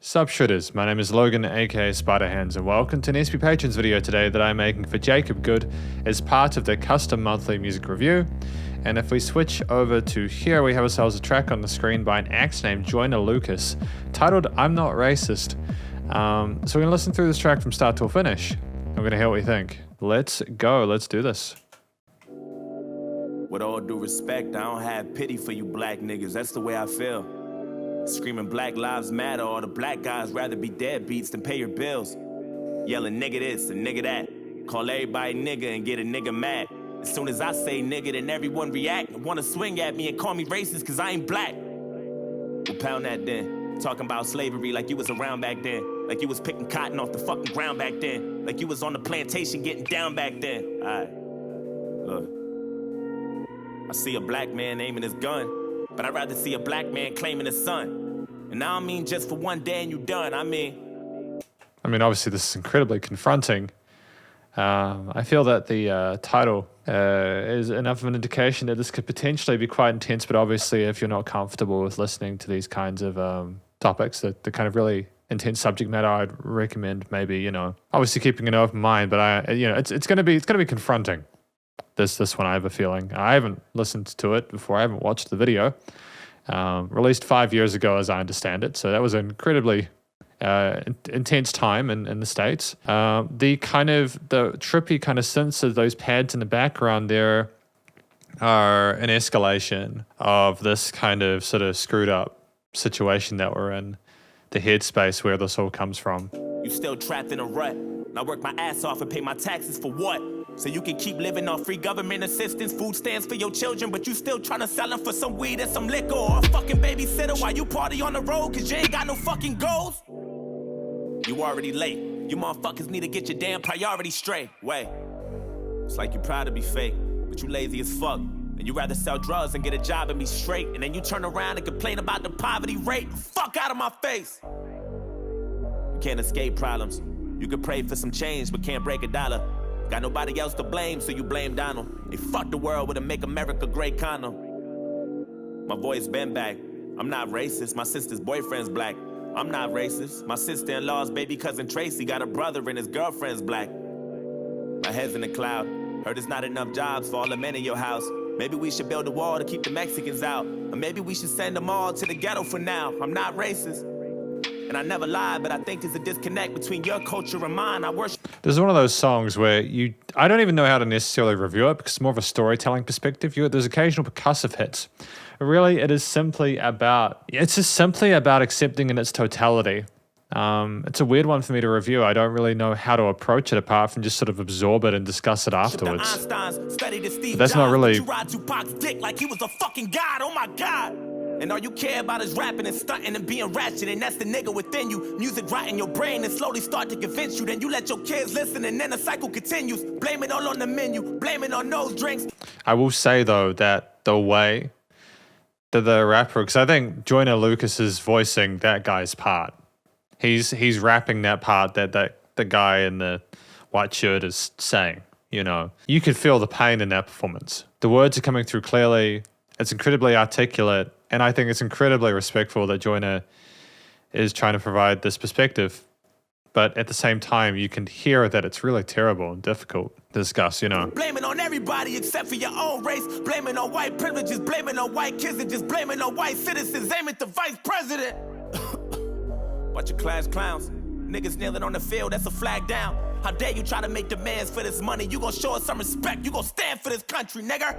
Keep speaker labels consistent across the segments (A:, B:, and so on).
A: Sup Shredders, my name is Logan aka Spiderhands and welcome to an SP Patrons video today that I'm making for Jacob Good as part of their custom monthly music review. And if we switch over to here, we have ourselves a track on the screen by an act named Joyner Lucas titled I'm Not Racist. So we're gonna listen through this track from start to finish. I'm gonna hear what we think. Let's go, let's do this.
B: With all due respect, I don't have pity for you black niggas, that's the way I feel. Screaming Black Lives Matter, all the black guys rather be deadbeats than pay your bills. Yelling nigga this and nigga that. Call everybody nigga and get a nigga mad. As soon as I say nigga, then everyone react and wanna swing at me and call me racist cause I ain't black. We'll pound that then. Talking about slavery like you was around back then. Like you was picking cotton off the fucking ground back then. Like you was on the plantation getting down back then. Alright, look. I see a black man aiming his gun, but I'd rather see a black man claiming his son. And I don't mean just for one day and you done, I mean,
A: obviously this is incredibly confronting. I feel that the title is enough of an indication that this could potentially be quite intense, but obviously if you're not comfortable with listening to these kinds of topics, the kind of really intense subject matter, I'd recommend maybe, obviously keeping an open mind, but it's gonna be confronting. This one, I have a feeling. I haven't listened to it before, I haven't watched the video. Released 5 years ago, as I understand it. So that was an incredibly intense time in the States. The trippy kind of synths of those pads in the background there are an escalation of this kind of sort of screwed up situation that we're in, the headspace where this all comes from.
B: You still trapped in a rut. I work my ass off and pay my taxes for what? So you can keep living on free government assistance, food stamps for your children, but you still trying to sell them for some weed and some liquor or a fucking babysitter while you party on the road cause you ain't got no fucking goals? You already late. You motherfuckers need to get your damn priorities straight. Wait. It's like you're proud to be fake, but you lazy as fuck. And you rather sell drugs and get a job and be straight, and then you turn around and complain about the poverty rate. Fuck out of my face. You can't escape problems. You could pray for some change, but can't break a dollar. Got nobody else to blame, so you blame Donald. They fucked the world with a Make America Great condom. My voice been back. I'm not racist, my sister's boyfriend's black. I'm not racist, my sister-in-law's baby cousin Tracy got a brother and his girlfriend's black. My head's in the cloud. Heard there's not enough jobs for all the men in your house. Maybe we should build a wall to keep the Mexicans out. Or maybe we should send them all to the ghetto for now. I'm not racist. And I never lied, but I think there's a disconnect between your culture and mine. I worship.
A: This is one of those songs where I don't even know how to necessarily review it because it's more of a storytelling perspective. There's occasional percussive hits. Really, it's just simply about accepting in its totality. It's a weird one for me to review. I don't really know how to approach it apart from just sort of absorb it and discuss it afterwards. But that's not really.
B: You ride Tupac's dick like he was a fucking god. Oh my God. And all you care about is rapping and stunting and being ratchet, and that's the nigga within you. Music rot in your brain and slowly start to convince you. Then you let your kids listen and then the cycle continues. Blame it all on the menu, blame it on those drinks.
A: I will say though that the way that the rapper, because I think Joyner Lucas is voicing that guy's part. He's rapping that part that the guy in the white shirt is saying. You could feel the pain in that performance. The words are coming through clearly. It's incredibly articulate. And I think it's incredibly respectful that Joyner is trying to provide this perspective. But at the same time, you can hear that it's really terrible and difficult to discuss,
B: Blaming on everybody except for your own race. Blaming on white privileges, blaming on white kids, and just blaming on white citizens. Aim at the vice president. Bunch of class clowns. Niggas kneeling on the field, that's a flag down. How dare you try to make demands for this money? You gonna show us some respect. You gonna stand for this country, nigga.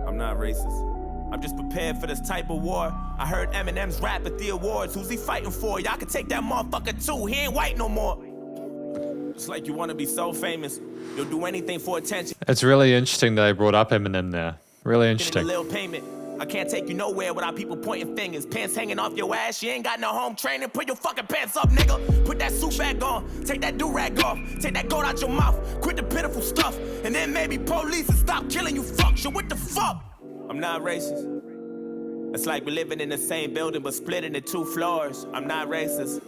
B: I'm not racist. I'm just prepared for this type of war. I heard Eminem's rap at the awards. Who's he fighting for? Y'all can take that motherfucker too. He ain't white no more. It's like you want to be so famous, you'll do anything for attention.
A: It's really interesting that they brought up Eminem there. Really interesting.
B: A little payment. I can't take you nowhere without people pointing fingers. Pants hanging off your ass. You ain't got no home training. Put your fucking pants up, nigga. Put that suit back on. Take that do-rag off. Take that gold out your mouth. Quit the pitiful stuff. And then maybe police and stop killing you fucks. Yo, what the fuck? I'm not racist. It's like we're living in the same building but split into 2 floors. I'm not racist.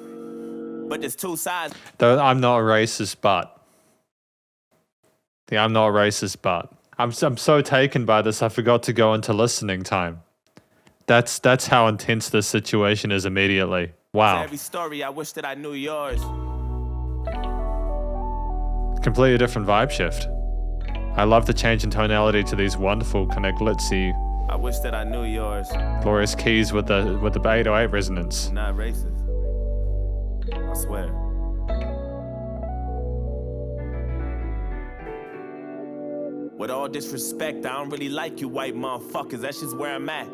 B: But there's 2 sides.
A: Though I'm not racist, but. I'm not racist, but. I'm so taken by this, I forgot to go into listening time. That's how intense this situation is immediately. Wow.
B: every story, I wish that I knew yours.
A: Completely different vibe shift. I love the change in tonality to these wonderful kind of glitzy,
B: I wish that I knew yours.
A: glorious keys with the 808 resonance.
B: I'm not racist. I swear. With all disrespect, I don't really like you white motherfuckers. That's just where I'm at.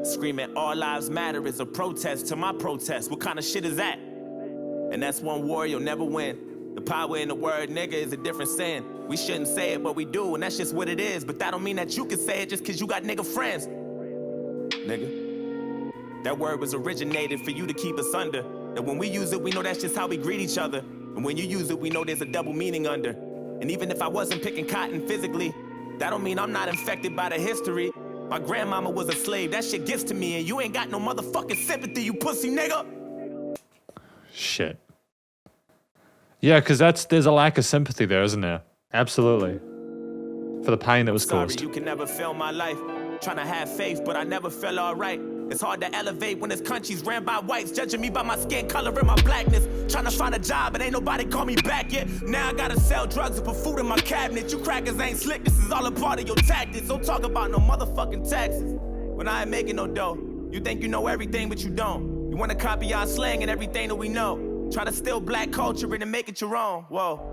B: Screaming all lives matter is a protest to my protest. What kind of shit is that? And that's one war you'll never win. The power in the word nigga is a different sin. We shouldn't say it, but we do, and that's just what it is. But that don't mean that you can say it just cause you got nigga friends. Nigga. That word was originated for you to keep us under. That when we use it, we know that's just how we greet each other. And when you use it, we know there's a double meaning under. And even if I wasn't picking cotton physically, that don't mean I'm not infected by the history. My grandmama was a slave, that shit gets to me, and you ain't got no motherfucking sympathy, you pussy nigga.
A: Shit. Yeah, because there's a lack of sympathy there, isn't there? Absolutely. For the pain that was caused.
B: You can never feel my life. Trying to have faith, but I never felt alright. It's hard to elevate when this country's ran by whites, judging me by my skin color and my blackness. Trying to find a job, but ain't nobody call me back yet. Now I gotta sell drugs and put food in my cabinet. You crackers ain't slick, this is all a part of your tactics. Don't talk about no motherfucking taxes when I ain't making no dough. You think you know everything, but you don't. You wanna copy our slang and everything that we know. Try to steal black culture and make it your own. Whoa.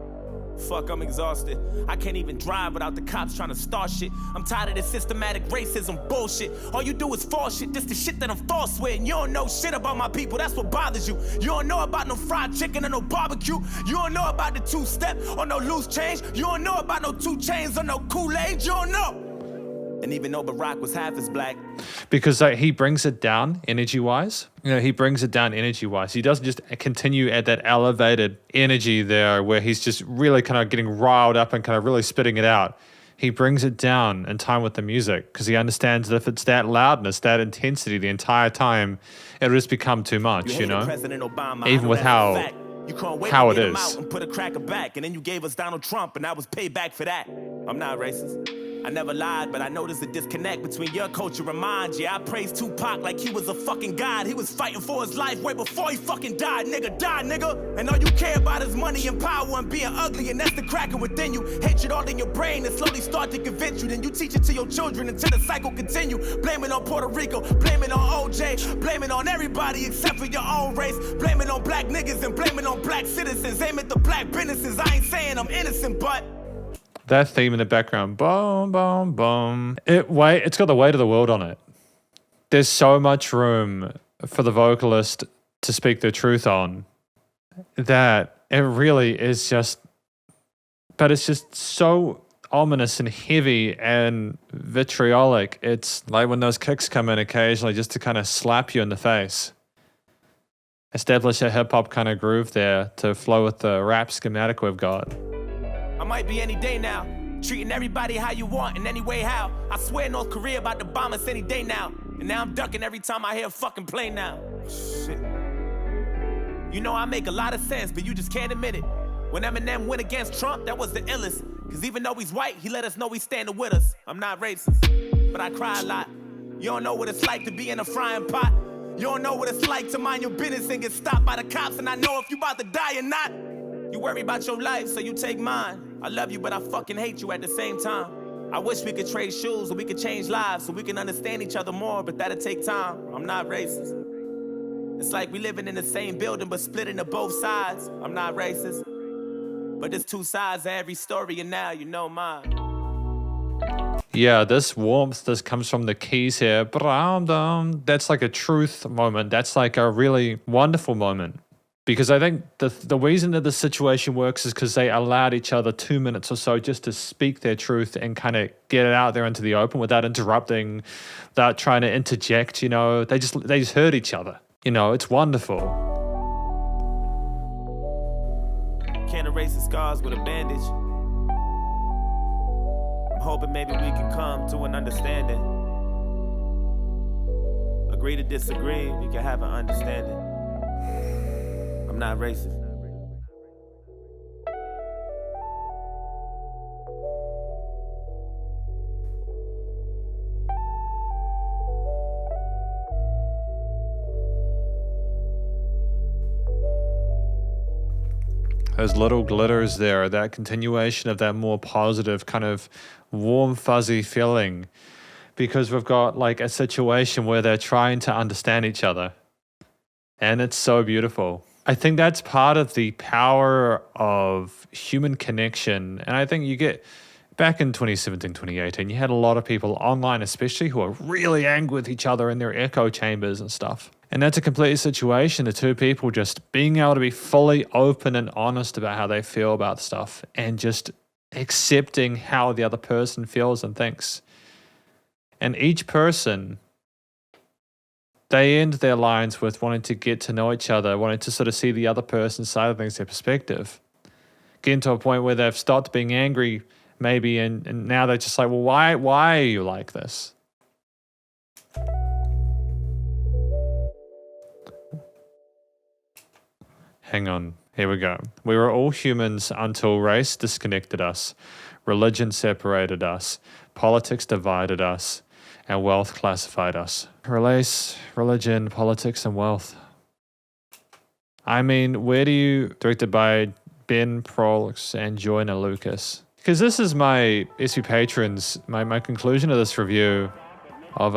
B: Fuck, I'm exhausted. I can't even drive without the cops trying to start shit. I'm tired of this systematic racism bullshit. All you do is false shit. This the shit that I'm false with. And you don't know shit about my people. That's what bothers you. You don't know about no fried chicken or no barbecue. You don't know about the two-step or no loose change. You don't know about no 2 chains or no Kool-Aid. You don't know. And even though Barack was half as black.
A: Because he brings it down energy-wise. You know, he brings it down energy-wise. He doesn't just continue at that elevated energy there where he's just really kind of getting riled up and kind of really spitting it out. He brings it down in time with the music because he understands that if it's that loudness, that intensity the entire time, it'll just become too much, you know?
B: Obama,
A: even with how it is.
B: And put a cracker back, and then you gave us Donald Trump, and that was payback for that. I'm not racist. I never lied, but I noticed a disconnect between your culture and mine. Yeah, I praised Tupac like he was a fucking god. He was fighting for his life way before he fucking died, nigga. Die, nigga. And all you care about is money and power and being ugly, and that's the cracker within you. Hatred all in your brain and slowly start to convince you. Then you teach it to your children until the cycle continue. Blame it on Puerto Rico, blame it on OJ, blame it on everybody except for your own race. Blame it on black niggas and blame it on black citizens. Aim at the black businesses. I ain't saying I'm innocent, but...
A: That theme in the background, boom, boom, boom. It's got the weight of the world on it. There's so much room for the vocalist to speak the truth on that it really is just, but it's just so ominous and heavy and vitriolic. It's like when those kicks come in occasionally just to kind of slap you in the face. Establish a hip hop kind of groove there to flow with the rap schematic we've got.
B: I might be any day now, treating everybody how you want in any way how. I swear North Korea about to bomb us any day now. And now I'm ducking every time I hear a fucking plane now. Shit. You know I make a lot of sense, but you just can't admit it. When Eminem went against Trump, that was the illest. Cause even though he's white, he let us know he's standing with us. I'm not racist, but I cry a lot. You don't know what it's like to be in a frying pot. You don't know what it's like to mind your business and get stopped by the cops. And I know if you about to die or not. You worry about your life, so you take mine. I love you, but I fucking hate you at the same time. I wish we could trade shoes or we could change lives so we can understand each other more, but that'll take time. I'm not racist. It's like we living in the same building but split into both sides. I'm not racist. But there's 2 sides to every story, and now you know mine.
A: Yeah, this warmth, this comes from the keys here. That's like a truth moment. That's like a really wonderful moment. Because I think the reason that the situation works is because they allowed each other 2 minutes or so just to speak their truth and kind of get it out there into the open without interrupting, without trying to interject, you know. They just heard each other. You know, it's wonderful.
B: Can't erase the scars with a bandage. I'm hoping maybe we can come to an understanding. Agree to disagree, we can have an understanding. I'm not racist.
A: those little glitters there, that continuation of that more positive kind of warm, fuzzy feeling, because we've got like a situation where they're trying to understand each other. And it's so beautiful. I think that's part of the power of human connection. And I think you get back in 2017, 2018, you had a lot of people online, especially, who are really angry with each other in their echo chambers and stuff. And that's a complete situation. The two people just being able to be fully open and honest about how they feel about stuff and just accepting how the other person feels and thinks. And each person, they end their lines with wanting to get to know each other, wanting to sort of see the other person's side of things, their perspective. Getting to a point where they've stopped being angry, maybe, and now they're just like, well, why are you like this? Hang on, here we go. We were all humans until race disconnected us, religion separated us, politics divided us, and wealth classified us. Race, religion, politics, and wealth. I mean, where do you... Directed by Ben Prolix and Joyner Lucas. Because this is my SP patrons, my conclusion of this review of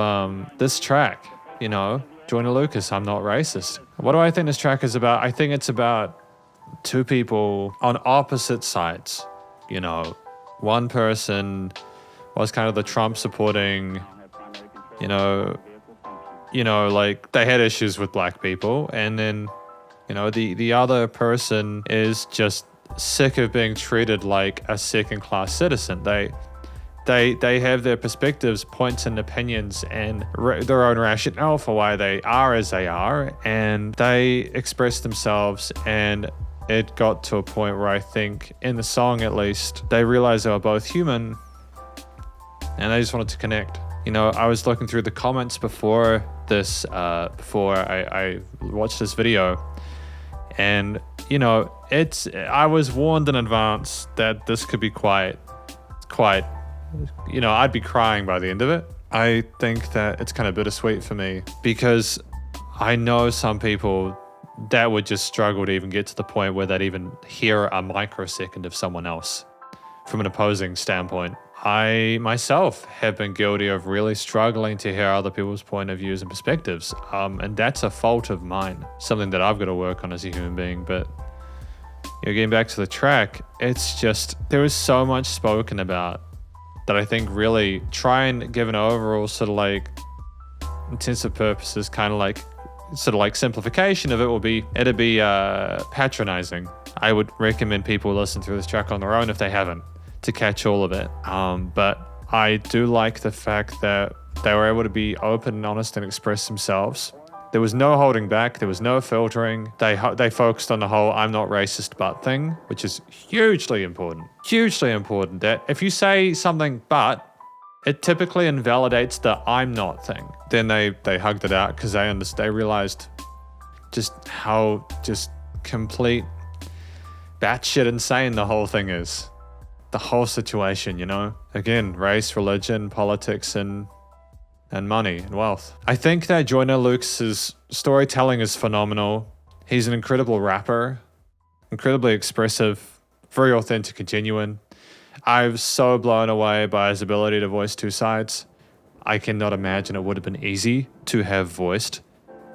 A: this track, you know, Joyner Lucas, I'm Not Racist. What do I think this track is about? I think it's about two people on opposite sides. You know, one person was kind of the Trump supporting, you know, like they had issues with black people, and then, you know, the other person is just sick of being treated like a second-class citizen. They have their perspectives, points, and opinions, and their own rationale for why they are as they are, and they express themselves. And it got to a point where I think, in the song at least, they realized they were both human, and they just wanted to connect. You know, I was looking through the comments before this, before I watched this video, and you know, I was warned in advance that this could be quite, you know, I'd be crying by the end of it. I think that it's kind of bittersweet for me, because I know some people that would just struggle to even get to the point where they'd even hear a microsecond of someone else from an opposing standpoint. I myself have been guilty of really struggling to hear other people's point of views and perspectives. And that's a fault of mine, something that I've got to work on as a human being. But you know, getting back to the track, it's just, there is so much spoken about that I think really try and give an overall sort of like intensive purposes, kind of like sort of like simplification of it will be, it'd be patronizing. I would recommend people listen through this track on their own if they haven't, to catch all of it. But I do like the fact that they were able to be open and honest and express themselves. There was no holding back. There was no filtering. They focused on the whole "I'm not racist but" thing, which is hugely important. Hugely important. That if you say something but, it typically invalidates the "I'm not" thing. Then they hugged it out because they realized just how just complete batshit insane the whole thing is. The whole situation, you know? Again, race, religion, politics, and money and wealth. I think that Joyner Lucas's storytelling is phenomenal. He's an incredible rapper, incredibly expressive, very authentic and genuine. I was so blown away by his ability to voice two sides. I cannot imagine it would have been easy to have voiced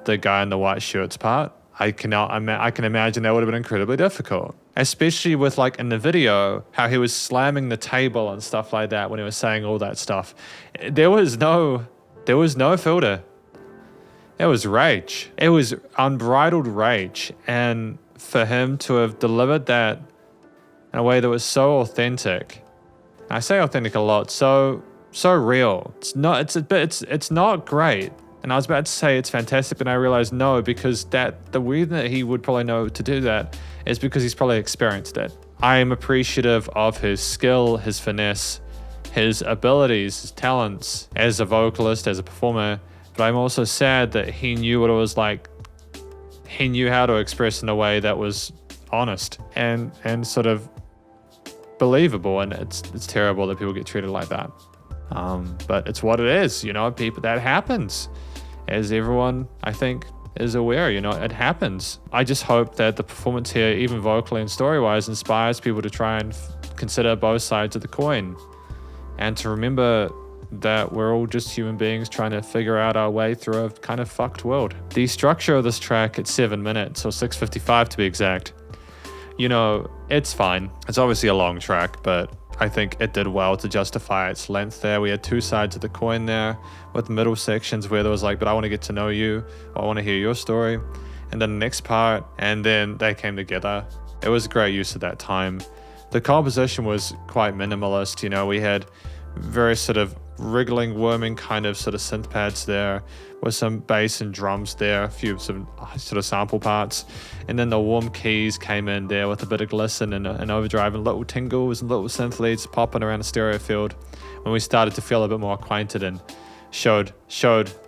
A: the guy in the white shirts part. I can imagine that would have been incredibly difficult. Especially with, like, in the video, how he was slamming the table and stuff like that when he was saying all that stuff. There was no filter. It was rage. It was unbridled rage. And for him to have delivered that in a way that was so authentic, I say authentic a lot, so real. It's not great. And I was about to say it's fantastic, but I realized no, because the reason that he would probably know to do that is because he's probably experienced it. I am appreciative of his skill, his finesse, his abilities, his talents as a vocalist, as a performer, but I'm also sad that he knew what it was like. He knew how to express in a way that was honest and sort of believable, and it's terrible that people get treated like that. But it's what it is, you know, people, that happens. As everyone, I think, is aware, it happens. I just hope that the performance here, even vocally and story-wise, inspires people to try and consider both sides of the coin and to remember that we're all just human beings trying to figure out our way through a kind of fucked world. The structure of this track at 7 minutes, or 6:55 to be exact, it's fine. It's obviously a long track, but I think it did well to justify its length there. We had two sides of the coin there with middle sections where there was like, but I want to get to know you, or I want to hear your story. And then the next part, and then they came together. It was great use of that time. The composition was quite minimalist. We had very sort of wriggling, worming kind of sort of synth pads there with some bass and drums there, a few some sort of sample parts. And then the warm keys came in there with a bit of glisten and overdrive and little tingles and little synth leads popping around the stereo field when we started to feel a bit more acquainted and showed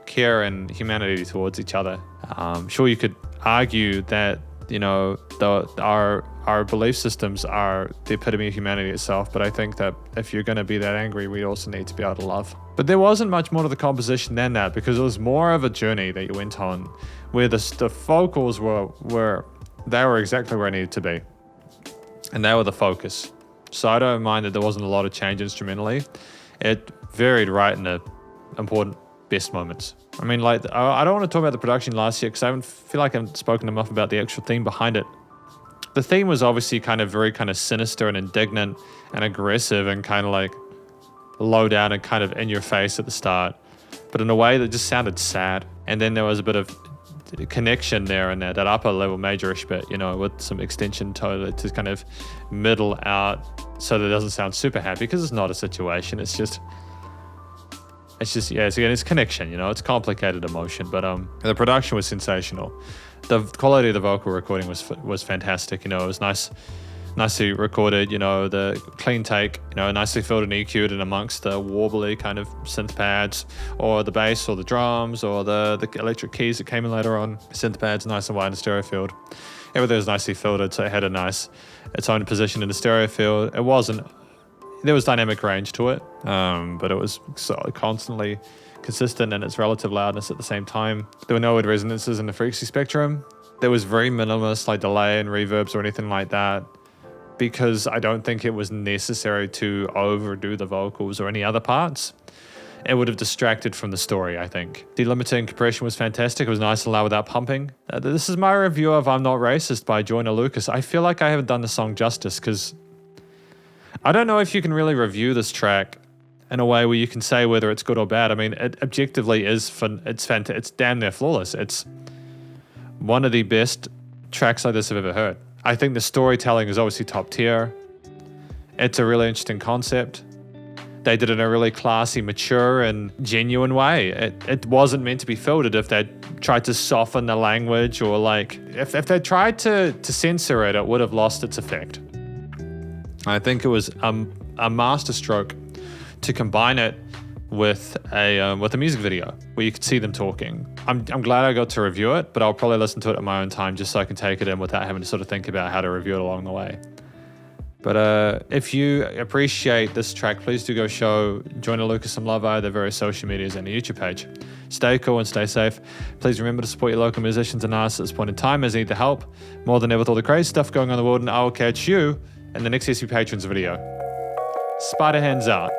A: care and humanity towards each other. Sure, you could argue that, our belief systems are the epitome of humanity itself, but I think that if you're going to be that angry, we also need to be able to love. But there wasn't much more to the composition than that, because it was more of a journey that you went on, where the vocals were exactly where I needed to be, and they were the focus. So I don't mind that there wasn't a lot of change instrumentally. It varied right in the important best moments. I mean, like, I don't want to talk about the production last year because I don't feel like I've spoken enough about the actual theme behind it. The theme was obviously very kind of sinister and indignant and aggressive and kind of like low down and kind of in your face at the start, but in a way that just sounded sad. And then there was a bit of connection there in that upper level majorish bit, with some extension to kind of middle out so that it doesn't sound super happy, because it's not a situation. It's connection, it's complicated emotion, but the production was sensational. The quality of the vocal recording was fantastic. It was nicely recorded, the clean take, nicely filled and EQ'd in amongst the warbly kind of synth pads, or the bass, or the drums, or the electric keys that came in later on. Synth pads nice and wide in the stereo field. Everything was nicely filtered, so it had its own position in the stereo field. There was dynamic range to it, but it was constantly consistent in its relative loudness at the same time. There were no weird resonances in the frequency spectrum. There was very minimalist like delay and reverbs or anything like that, because I don't think it was necessary to overdo the vocals or any other parts. It would have distracted from the story, I think. Delimiting compression was fantastic. It was nice and loud without pumping. This is my review of I'm Not Racist by Joyner Lucas. I feel like I haven't done the song justice, because I don't know if you can really review this track in a way where you can say whether it's good or bad. I mean, it objectively is it's damn near flawless. It's one of the best tracks like this I've ever heard. I think the storytelling is obviously top tier. It's a really interesting concept. They did it in a really classy, mature, and genuine way. It wasn't meant to be filtered. If they tried to soften the language, or like if they tried to censor it, it would have lost its effect. I think it was a masterstroke to combine it with a music video where you could see them talking. I'm glad I got to review it, but I'll probably listen to it at my own time just so I can take it in without having to sort of think about how to review it along the way. But if you appreciate this track, please do go show Joyner Lucas some love via their various social medias and the YouTube page. Stay cool and stay safe. Please remember to support your local musicians and artists at this point in time, as they need the help more than ever with all the crazy stuff going on in the world, and I will catch you in the next SP Patrons video. Spiderhands out.